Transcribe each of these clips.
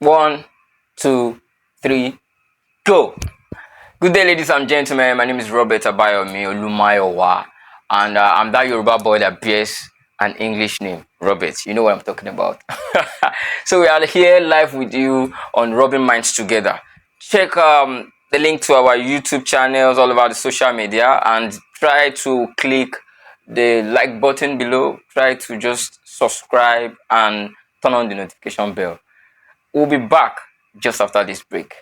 One, two, three, go. Good day, ladies and gentlemen. My name is Robert Abayomi Olumayowa, and I'm that Yoruba boy that bears an English name, Robert. You know what I'm talking about. So we are here live with you on Rubbing Minds Together. Check the link to our YouTube channels all over the social media and try to click the like button below. Try to just subscribe and turn on the notification bell. We'll be back just after this break.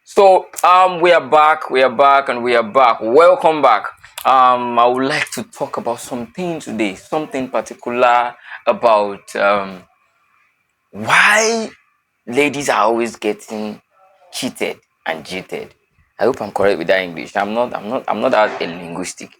So we are back, and we are back. Welcome back. I would like to talk about something today, something particular about why ladies are always getting cheated and cheated. I hope I'm correct with that English. I'm not that linguistic.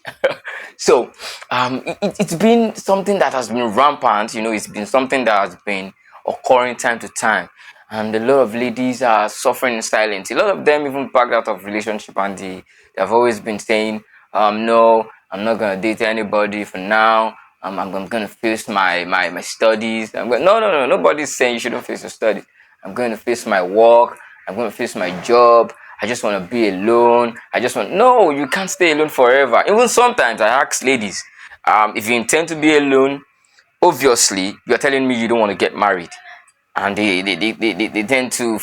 So it's been something that has been rampant. It's been something that has been occurring time to time, and a lot of ladies are suffering in silence. A lot of them even backed out of relationship, and they've always been saying, no, I'm not gonna date anybody for now. I'm gonna face my studies. No. Nobody's saying you shouldn't face your studies. I'm going to face my work. I'm going to face my job. I just want to be alone. No, you can't stay alone forever. Even sometimes I ask ladies, if you intend to be alone, obviously you're telling me you don't want to get married. And they tend to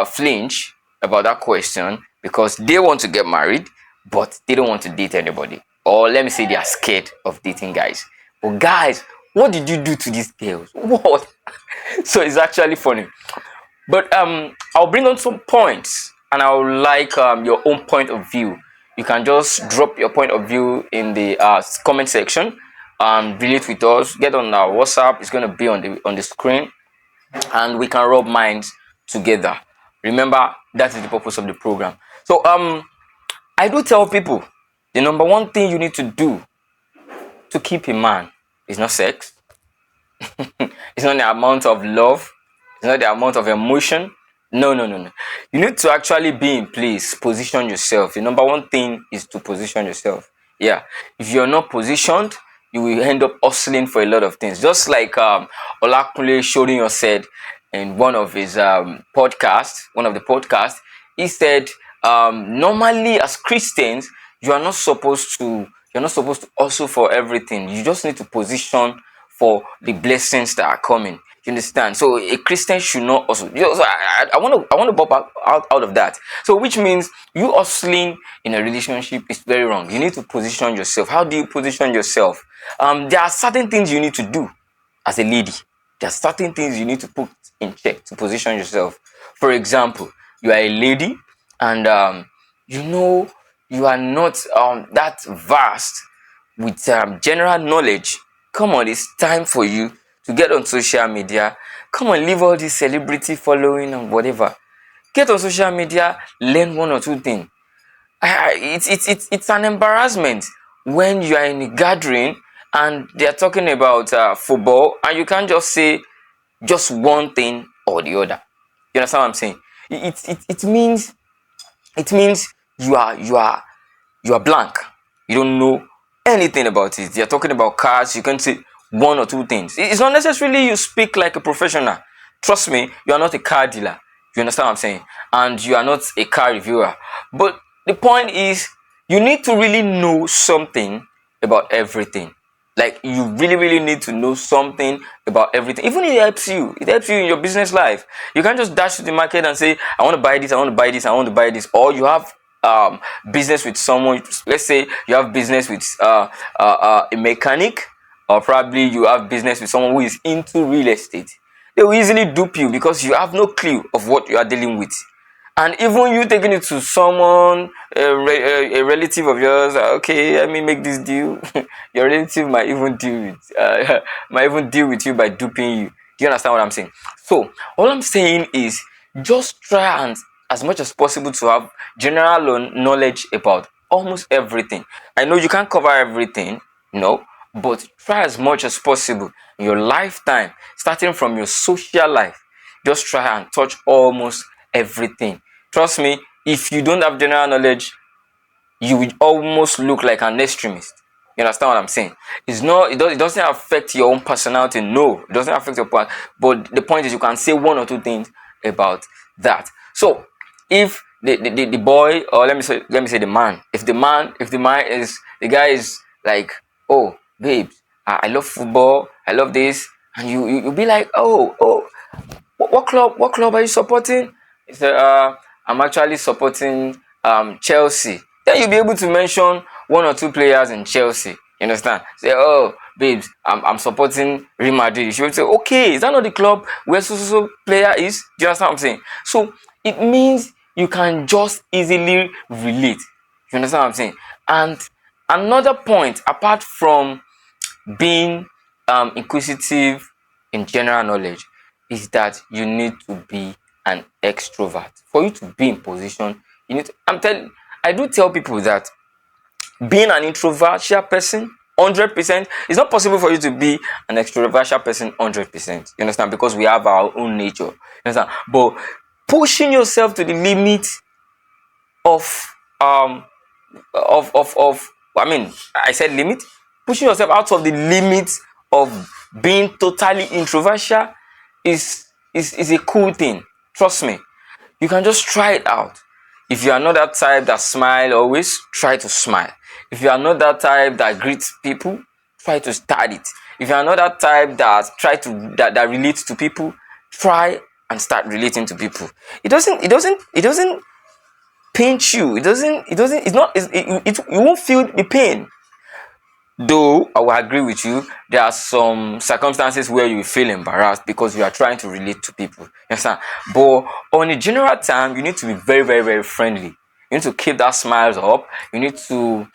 flinch about that question because they want to get married, but they don't want to date anybody. Or let me say they are scared of dating guys. But guys, what did you do to these girls? What? So it's actually funny. But I'll bring on some points, and I would like your own point of view. You can just drop your point of view in the comment section and relate with us. Get on our WhatsApp. It's going to be on the screen, and we can rub minds together. Remember, that is the purpose of the program. So I do tell people the number one thing you need to do to keep a man is not sex. It's not the amount of love. It's not the amount of emotion. No. You need to actually be in place, position yourself. The number one thing is to position yourself. Yeah. If you're not positioned, you will end up hustling for a lot of things. Just like Olakunle Shorinyo said in one of his podcasts, he said, normally as Christians, you're not supposed to hustle for everything. You just need to position for the blessings that are coming. You understand? So a Christian should not also. I want to pop out of that. So which means you hustling in a relationship is very wrong. You need to position yourself. How do you position yourself? There are certain things you need to do as a lady. There are certain things you need to put in check to position yourself. For example, you are a lady, and you are not that vast with general knowledge. Come on, it's time for you to get on social media. Come on, leave all this celebrity following and whatever. Get on social media, learn one or two things. It's an embarrassment when you are in a gathering and they are talking about football, and you can't just say just one thing or the other. You understand what I'm saying? It means you are blank. You don't know anything about it. They're talking about cars. You can say one or two things. It's not necessarily you speak like a professional. Trust me, you are not a car dealer. You understand what I'm saying? And you are not a car reviewer. But the point is, you need to really know something about everything. Like, you really need to know something about everything. Even it helps you. It helps you in your business life. You can't just dash to the market and say, I want to buy this, I want to buy this, I want to buy this. Or you have business with someone. Let's say you have business with a mechanic, or probably you have business with someone who is into real estate. They will easily dupe you because you have no clue of what you are dealing with. And even you taking it to someone, a relative of yours, okay, let me make this deal. Your relative might even deal with you by duping you. Do you understand what I'm saying? So all I'm saying is just try and as much as possible to have general knowledge about almost everything. I know you can't cover everything, no, but try as much as possible in your lifetime, starting from your social life. Just try and touch almost everything. Trust me, if you don't have general knowledge, you will almost look like an extremist. You understand what I'm saying? It's not, it doesn't affect your own personality. No, it doesn't affect your part. But the point is, you can say one or two things about that. So if the boy, or let me say the man, if the guy is like, oh babe, I love football, I love this, and you'll be like, oh, what club are you supporting? He said, I'm actually supporting Chelsea. Then you'll be able to mention one or two players in Chelsea. You understand? Say, oh, babes, I'm supporting Real Madrid. She will say, okay, is that not the club where so player is? Do you understand what I'm saying? So it means you can just easily relate. You understand what I'm saying? And another point, apart from being inquisitive in general knowledge, is that you need to be an extrovert. For you to be in position, you need to, I do tell people that being an introverted person 100%, it's not possible for you to be an extroverted person 100%. You understand? Because we have our own nature. You understand? But pushing yourself to the limit of I mean, I said limit, pushing yourself out of the limit of being totally introverted is a cool thing. Trust me. You can just try it out. If you are not that type that smile always, try to smile. If you are not that type that greets people, try to start it. If you are not that type that relates to people, try and start relating to people. It doesn't pinch you. You won't feel the pain. Though I will agree with you, there are some circumstances where you feel embarrassed because you are trying to relate to people. You understand? But on a general time, you need to be very, very, very friendly. You need to keep that smiles up. You need to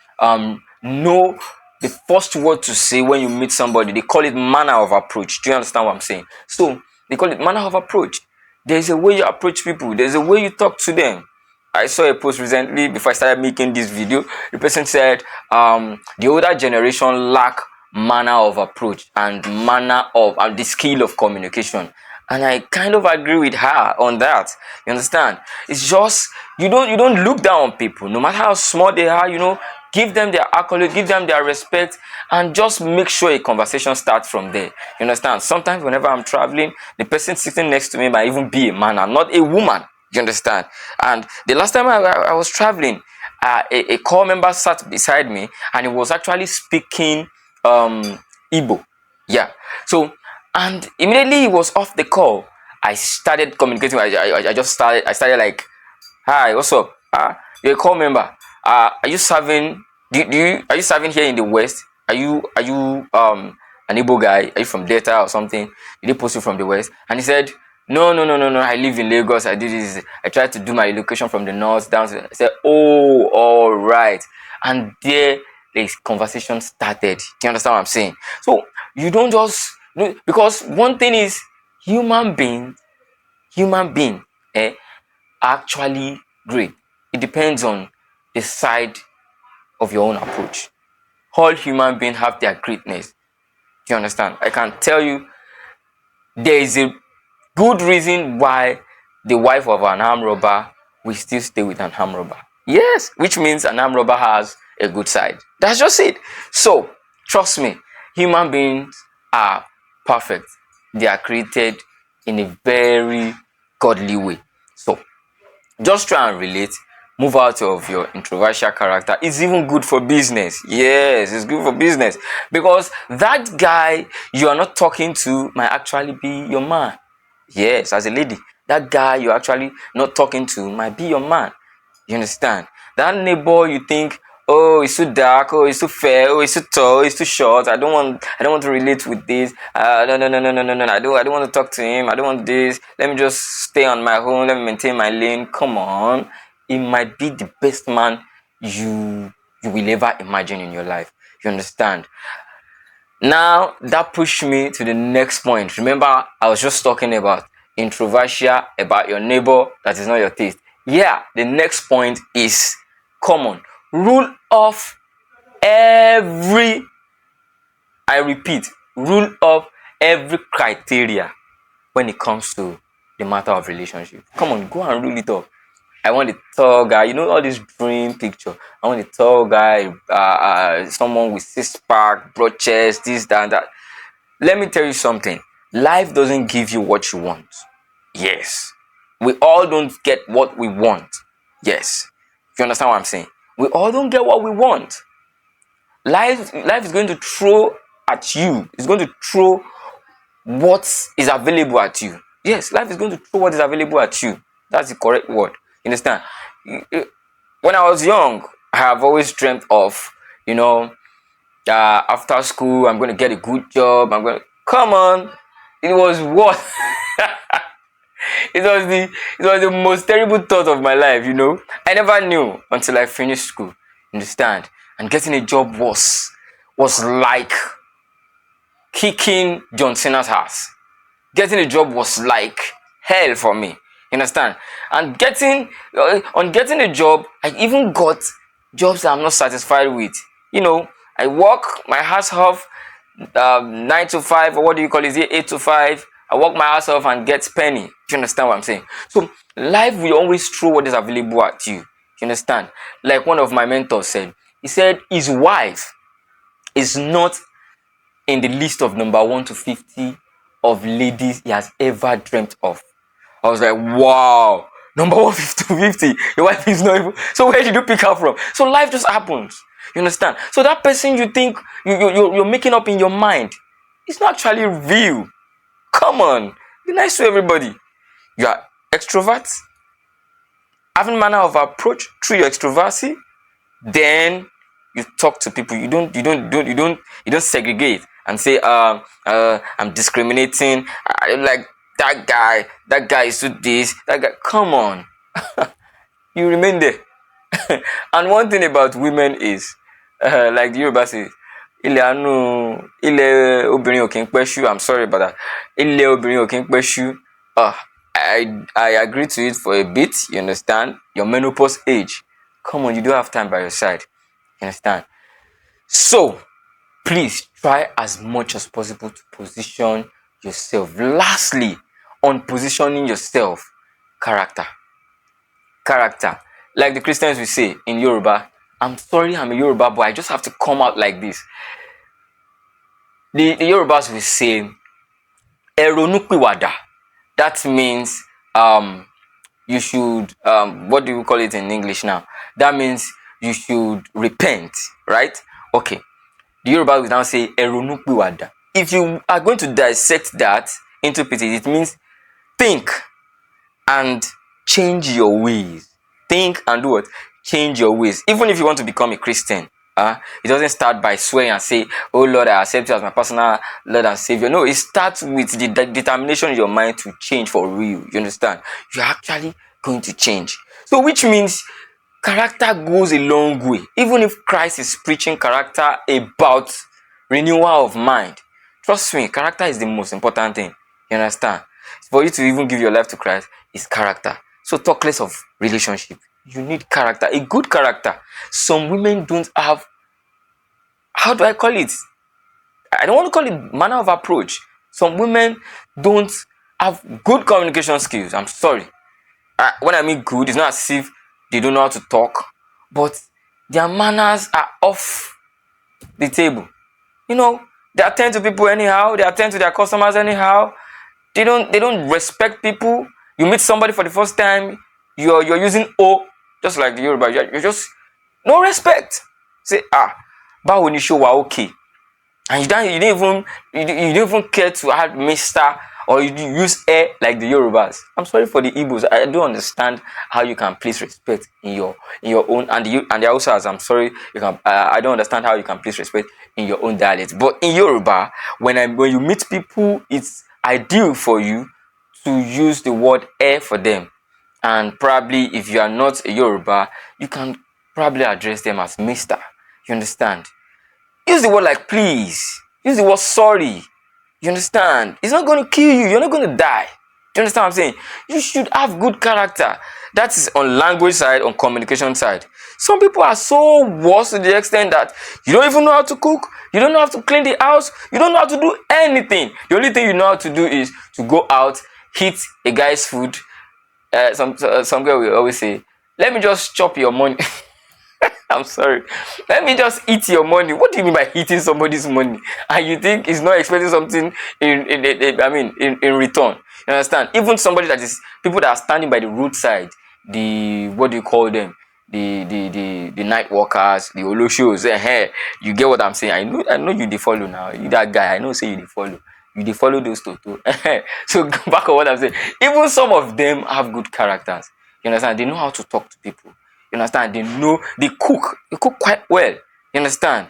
know the first word to say when you meet somebody. They call it manner of approach. Do you understand what I'm saying? So they call it manner of approach. There's a way you approach people. There's a way you talk to them. I saw a post recently before I started making this video. The person said the older generation lack manner of approach and manner of the skill of communication, and I kind of agree with her on that. You understand? It's just you don't look down on people, no matter how small they are. Give them their accolade, give them their respect, and just make sure a conversation starts from there. You understand? Sometimes whenever I'm traveling, the person sitting next to me might even be a man and not a woman. You understand? And the last time I was traveling, a core member sat beside me and he was actually speaking Igbo. Yeah. So, and immediately he was off the call. I started communicating. I started like, hi, what's up? You're a core member. Are you serving? Are you serving here in the West? Are you an Igbo guy? Are you from Delta or something? Did they post you from the West? And he said, no. I live in Lagos. I do this. I tried to do my education from the north down to. I said, oh, all right. And there, the conversation started. Do you understand what I'm saying? So you don't just because one thing is human being, actually great. It depends on the side of your own approach. All human beings have their greatness. Do you understand? I can tell you there is a good reason why the wife of an armed robber will still stay with an armed robber. Yes, which means an armed robber has a good side. That's just it. So, trust me, human beings are perfect. They are created in a very godly way. So, just try and relate. Move out of your introverted character. It's even good for business. Yes, it's good for business. Because that guy you are not talking to might actually be your man. Yes, as a lady, that guy you're actually not talking to might be your man. You understand? That neighbor you think, oh, it's too dark, oh, it's too fair, oh, it's too tall, it's too short. I don't want to relate with this. No. I don't want to talk to him. I don't want this. Let me just stay on my own. Let me maintain my lane. Come on. It might be the best man you will ever imagine in your life. You understand? Now that pushed me to the next point. Remember, I was just talking about introversion, about your neighbor that is not your taste. Yeah, the next point is common. Rule of every, I repeat, rule of every criteria when it comes to the matter of relationship. Come on, go and rule it up. I want a tall guy. You know all this dream picture. I want a tall guy, someone with six pack, broad chest, this, that, and that. Let me tell you something. Life doesn't give you what you want. Yes. We all don't get what we want. Yes. You understand what I'm saying? We all don't get what we want. Life is going to throw at you. It's going to throw what is available at you. Yes, life is going to throw what is available at you. That's the correct word. You understand? When I was young, I have always dreamt of, after school, I'm going to get a good job. Come on. It was what? it was the most terrible thought of my life, I never knew until I finished school. Understand? And getting a job was like kicking John Cena's ass. Getting a job was like hell for me. You understand? And getting a job, I even got jobs that I'm not satisfied with. I work my ass off, 9 to 5, or what do you call it? 8 to 5. I work my ass off and get penny. Do you understand what I'm saying? So life will always throw what is available at you. You understand? Like one of my mentors said, he said his wife is not in the list of number 1 to 50 of ladies he has ever dreamt of. I was like, wow, number 150 to 50, your wife is not even. So where did you pick her from? So life just happens. You understand? So that person you think you're making up in your mind, it's not actually real. Come on, be nice to everybody. You are extrovert, having manner of approach through your extroversy, then you talk to people. You don't segregate and say I'm discriminating. I don't like that guy. That guy is do this. That guy. Come on, you remain there. And one thing about women is, like the Yoruba says, ilẹ̀ obìnrin ò kí ń pẹ́ ṣú. I'm sorry about that. Ilẹ̀ obìnrin ò kí ń pẹ́ ṣú. I agree to it for a bit. You understand? Your menopause age. Come on, you don't have time by your side. You understand? So, please try as much as possible to position yourself. Lastly, on positioning yourself, character. Like the Christians will say in Yoruba, I'm sorry I'm a Yoruba, but I just have to come out like this. The Yorubas will say, Eronupiwada. That means you should, what do you call it in English now? That means you should repent, right? Okay. The Yoruba will now say, Eronupiwada. If you are going to dissect that, interpret it, it means think and change your ways. Think and do what? Change your ways. Even if you want to become a Christian, it doesn't start by swearing and say, oh Lord, I accept you as my personal Lord and Savior. No, it starts with the determination in your mind to change for real. You understand? You're actually going to change. So which means character goes a long way. Even if Christ is preaching character about renewal of mind, trust me, character is the most important thing. You understand? For you to even give your life to Christ is character. So talk less of relationship. You need character, a good character. Some women don't have, how do I call it? I don't want to call it manner of approach. Some women don't have good communication skills. I'm sorry. When I mean good, it's not as if they don't know how to talk, but their manners are off the table. They attend to people anyhow. They attend to their customers anyhow. They don't respect people. You meet somebody for the first time, you're using O, just like the Yoruba. You're just no respect. Say báwo ni show wa okay, and you don't even care to add Mr. or you use A like the Yorubas. I'm sorry for the Igbos. I don't understand how you can place respect in your own, and the Hausas. I'm sorry, I don't understand how you can place respect in your own dialect. But in Yoruba, when you meet people, it's ideal for you to use the word "e" for them. And probably if you are not a Yoruba, you can probably address them as Mr. You understand? Use the word like please. Use the word sorry. You understand? It's not going to kill you. You're not going to die. Do you understand what I'm saying? You should have good character. That is on language side, on communication side. Some people are so worse to the extent that you don't even know how to cook. You don't know how to clean the house. You don't know how to do anything. The only thing you know how to do is to go out, hit a guy's food. Some girl will always say, Let me just chop your money. I'm sorry. Let me just eat your money. What do you mean by eating somebody's money? And you think he's not expecting something in return? You understand? Even somebody that is people that are standing by the roadside, the what do you call them? The night workers, the oloshos. Hey, you get what I'm saying? I know you dey follow now. You that guy. I know say you dey follow. You dey follow those toto. So back on what I'm saying. Even some of them have good characters. You understand? They know how to talk to people. You understand? They know they cook. They cook quite well. You understand?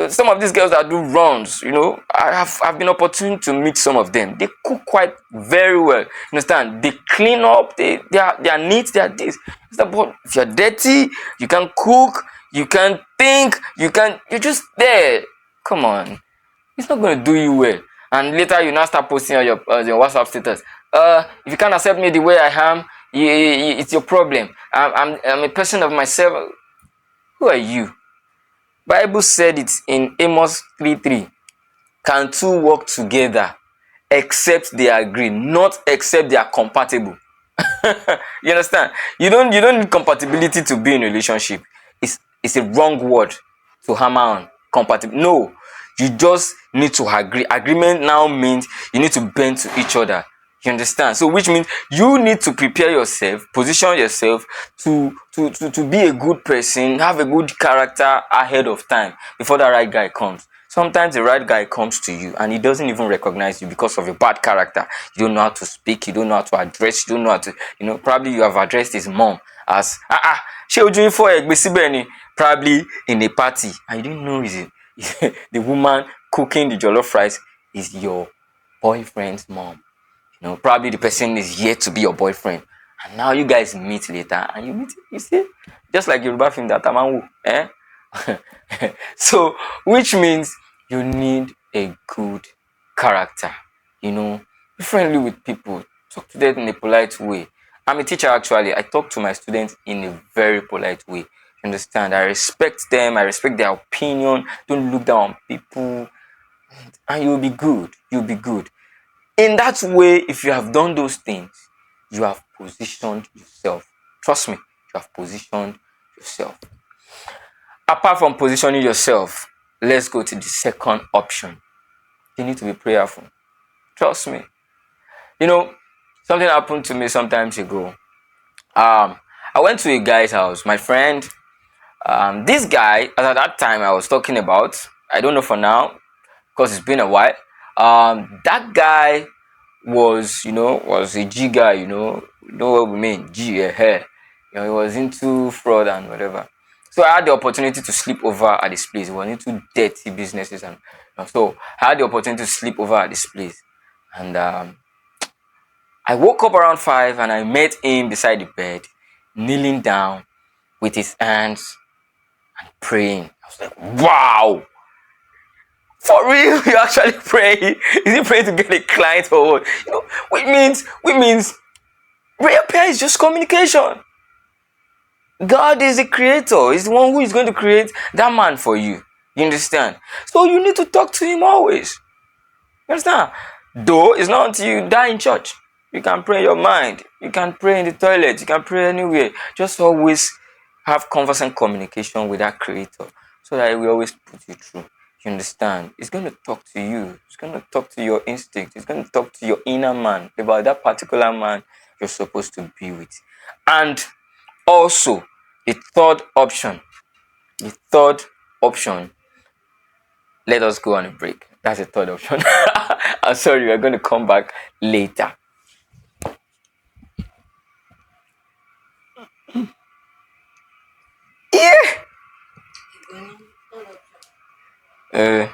Some of these girls that do runs, I've been opportune to meet some of them. They cook quite very well. You understand? They clean up. They are neat. They are this. But if you're dirty, you can cook. You can think. You're just there. Come on, it's not going to do you well. And later you now start posting on your WhatsApp status. If you can't accept me the way I am, it's your problem. I'm a person of myself. Who are you? Bible said it in Amos 3:3. Can two work together except they agree, not except they are compatible? You understand? You don't need compatibility to be in a relationship. It's a wrong word to hammer on compatible. No, you just need to agree. Agreement now means you need to bend to each other. You understand? So which means you need to prepare yourself, position yourself to be a good person, have a good character ahead of time before the right guy comes. Sometimes the right guy comes to you and he doesn't even recognize you because of your bad character. You don't know how to speak, you don't know how to address, you don't know how to, probably you have addressed his mom as, ṣé ojú yín fọ́ ẹ̀gbẹ́ síbẹ̀ ni? Probably in a party and you didn't know the woman cooking the jollof rice is your boyfriend's mom. Probably the person is yet to be your boyfriend. And now you guys meet later and you see, just like Yoruba film that Tamanwu, eh? So, which means you need a good character. Be friendly with people, talk to them in a polite way. I'm a teacher actually. I talk to my students in a very polite way. Understand? I respect them, I respect their opinion, don't look down on people, and you'll be good. You'll be good. In that way, if you have done those things, you have positioned yourself. Trust me, you have positioned yourself. Apart from positioning yourself, let's go to the second option. You need to be prayerful. Trust me. Something happened to me some time ago. I went to a guy's house. My friend, this guy, at that time I was talking about, I don't know for now, because it's been a while. That guy was a G guy, you know what we mean, G, he was into fraud and whatever. So I had the opportunity to sleep over at this place. He was into dirty businesses, and so I had the opportunity to sleep over at this place. And I woke up around 5 and I met him beside the bed, kneeling down with his hands and praying. I was like, wow! For real, you actually pray? Is he praying to get a client or what? Which means prayer is just communication. God is the creator. He's the one who is going to create that man for you. You understand? So you need to talk to him always. You understand? Though it's not until you die in church. You can pray in your mind. You can pray in the toilet. You can pray anywhere. Just always have constant communication with that creator so that he will always put you through. You understand? It's going to talk to you. It's going to talk to your instinct. It's going to talk to your inner man about that particular man you're supposed to be with. And also, the third option, let us go on a break. That's the third option. I'm sorry, we're going to come back later. Yeah.